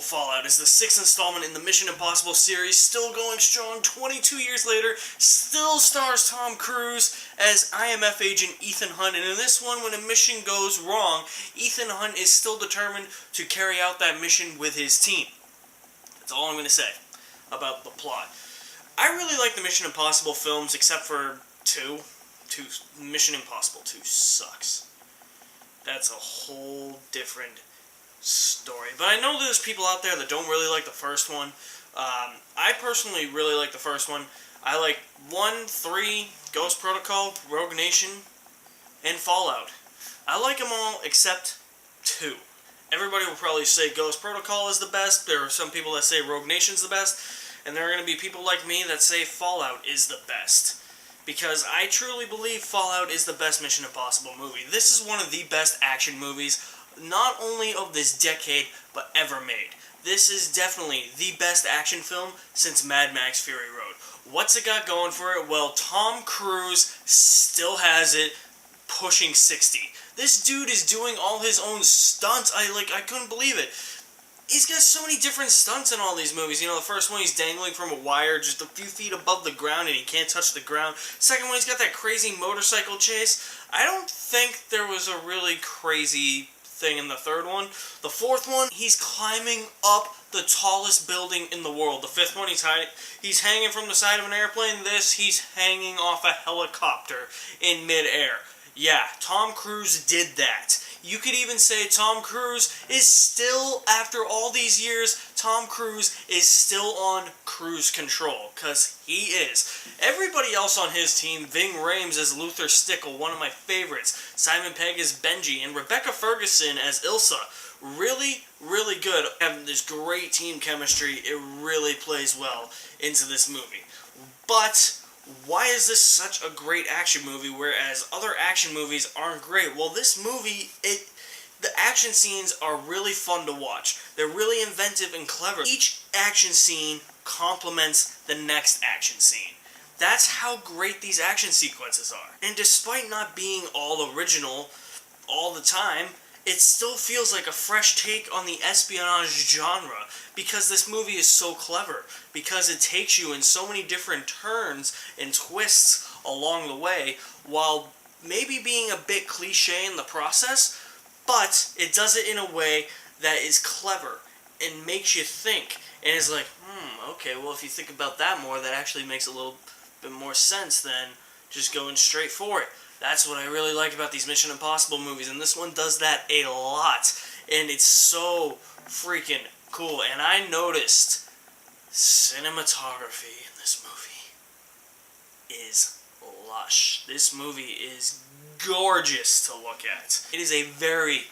Fallout is the 6th installment in the Mission Impossible series, still going strong 22 years later, still stars Tom Cruise as IMF agent Ethan Hunt, and in this one, when a mission goes wrong, Ethan Hunt is still determined to carry out that mission with his team. That's all I'm going to say about the plot. I really like the Mission Impossible films, except for two. Mission Impossible 2 sucks. That's a whole different story. But I know there's people out there that don't really like the first one. I personally really like the first one. I like 1, 3, Ghost Protocol, Rogue Nation, and Fallout. I like them all except 2. Everybody will probably say Ghost Protocol is the best. There are some people that say Rogue Nation's the best. And there are going to be people like me that say Fallout is the best. Because I truly believe Fallout is the best Mission Impossible movie. This is one of the best action movies, not only of this decade, but ever made. This is definitely the best action film since Mad Max Fury Road. What's it got going for it? Well, Tom Cruise still has it, pushing 60. This dude is doing all his own stunts. I couldn't believe it. He's got so many different stunts in all these movies. You know, the first one, he's dangling from a wire just a few feet above the ground and he can't touch the ground. Second one, he's got that crazy motorcycle chase. I don't think there was a really crazy thing in the third one. The fourth one, he's climbing up the tallest building in the world. The fifth one, he's hanging from the side of an airplane. This, he's hanging off a helicopter in midair. Yeah, Tom Cruise did that. You could even say Tom Cruise is still, after all these years, Tom Cruise is still on cruise control, because he is. Everybody else on his team, Ving Rhames as Luther Stickle, one of my favorites, Simon Pegg as Benji, and Rebecca Ferguson as Ilsa. Really, really good. Having this great team chemistry, it really plays well into this movie. But why is this such a great action movie, whereas other action movies aren't great? Well, this movie, the action scenes are really fun to watch. They're really inventive and clever. Each action scene complements the next action scene. That's how great these action sequences are. And despite not being all original all the time, it still feels like a fresh take on the espionage genre, because this movie is so clever, because it takes you in so many different turns and twists along the way, while maybe being a bit cliche in the process, but it does it in a way that is clever and makes you think, and is like, okay, well, if you think about that more, that actually makes a little bit more sense than just going straight for it. That's what I really like about these Mission Impossible movies, and this one does that a lot, and it's so freaking cool. And I noticed cinematography in this movie is lush. This movie is gorgeous to look at. It is a very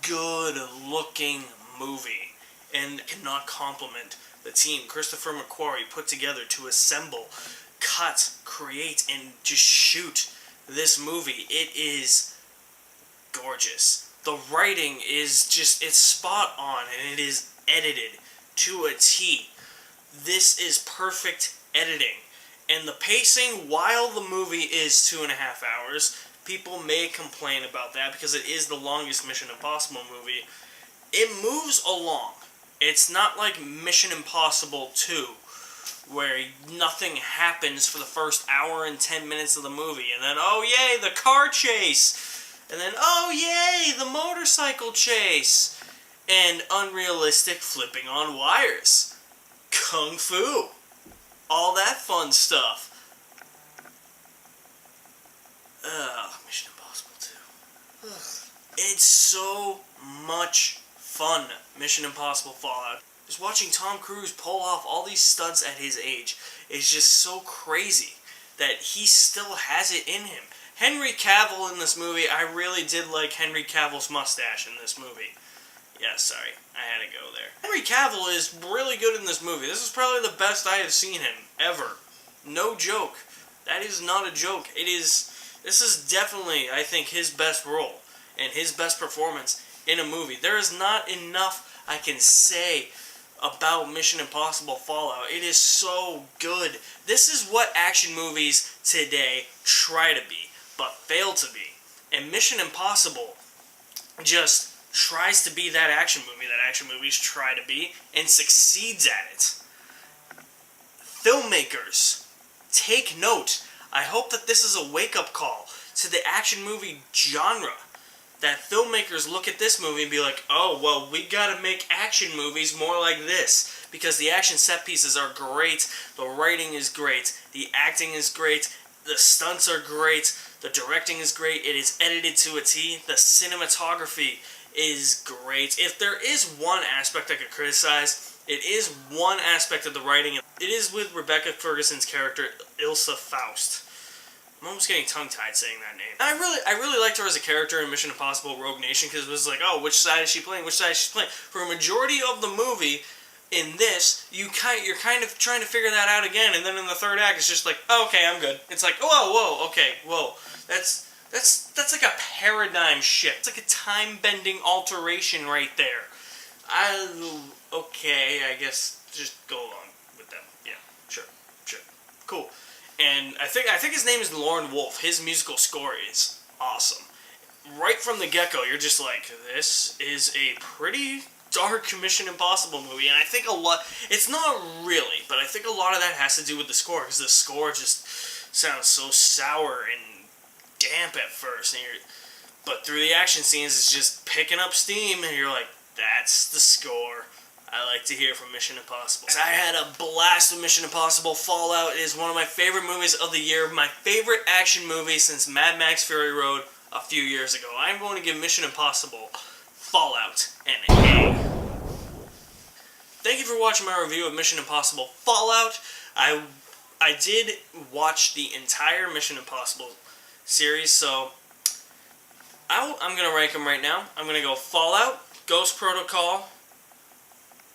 good-looking movie, and cannot compliment the team Christopher McQuarrie put together to assemble, cut, create, and just shoot this movie. It is gorgeous. The writing is just, it's spot on, and it is edited to a T. This is perfect editing. And the pacing, while the movie is 2.5 hours, people may complain about that because it is the longest Mission Impossible movie. It moves along. It's not like Mission Impossible 2, where nothing happens for the first hour and 10 minutes of the movie, and then, oh yay, the car chase, and then, oh yay, the motorcycle chase, and unrealistic flipping on wires, kung fu, all that fun stuff. Mission Impossible 2. It's so much fun, Mission Impossible Fallout. Just watching Tom Cruise pull off all these stunts at his age is just so crazy that he still has it in him. Henry Cavill in this movie, I really did like Henry Cavill's mustache in this movie. Yeah, sorry, I had to go there. Henry Cavill is really good in this movie. This is probably the best I have seen him, ever. No joke. That is not a joke. This is definitely, I think, his best role and his best performance in a movie. There is not enough I can say about Mission Impossible Fallout. It is so good. This is what action movies today try to be, but fail to be. And Mission Impossible just tries to be that action movie that action movies try to be and succeeds at it. Filmmakers, take note. I hope that this is a wake-up call to the action movie genre. That filmmakers look at this movie and be like, oh, well, we gotta make action movies more like this. Because the action set pieces are great, the writing is great, the acting is great, the stunts are great, the directing is great, it is edited to a T, the cinematography is great. If there is one aspect I could criticize, it is one aspect of the writing. It is with Rebecca Ferguson's character, Ilsa Faust. I'm almost getting tongue-tied saying that name. I really liked her as a character in Mission Impossible Rogue Nation because it was like, oh, which side is she playing? Which side is she playing? For a majority of the movie, in this, you're kind of trying to figure that out again, and then in the third act, it's just like, oh, okay, I'm good. It's like, whoa, okay, whoa. That's like a paradigm shift. It's like a time-bending alteration right there. Okay, I guess just go along with them. Yeah, sure, cool. And I think his name is Lorne Wolf. His musical score is awesome. Right from the get-go, you're just like, this is a pretty dark Mission Impossible movie, and I think a lot, it's not really, but I think a lot of that has to do with the score, because the score just sounds so sour and damp at first, but through the action scenes, it's just picking up steam, and you're like, that's the score I like to hear from Mission Impossible. I had a blast with Mission Impossible Fallout. It is one of my favorite movies of the year, my favorite action movie since Mad Max Fury Road a few years ago. I'm going to give Mission Impossible Fallout an A. Thank you for watching my review of Mission Impossible Fallout. I did watch the entire Mission Impossible series, so I'm going to rank them right now. I'm going to go Fallout, Ghost Protocol,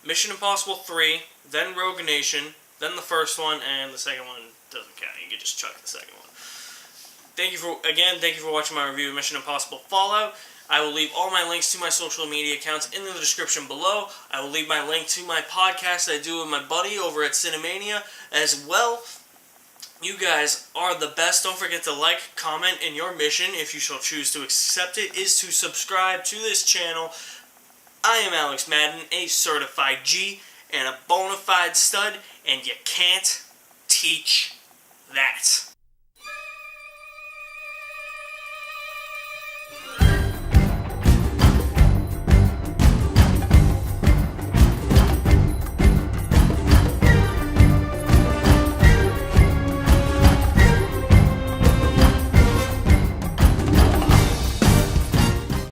Mission Impossible 3, then Rogue Nation, then the first one, and the second one doesn't count. You can just chuck the second one. Thank you for watching my review of Mission Impossible Fallout. I will leave all my links to my social media accounts in the description below. I will leave my link to my podcast that I do with my buddy over at Cinemania as well. You guys are the best. Don't forget to like, comment, and your mission, if you shall choose to accept it, is to subscribe to this channel. I am Alex Madden, a certified G and a bona fide stud, and you can't teach that.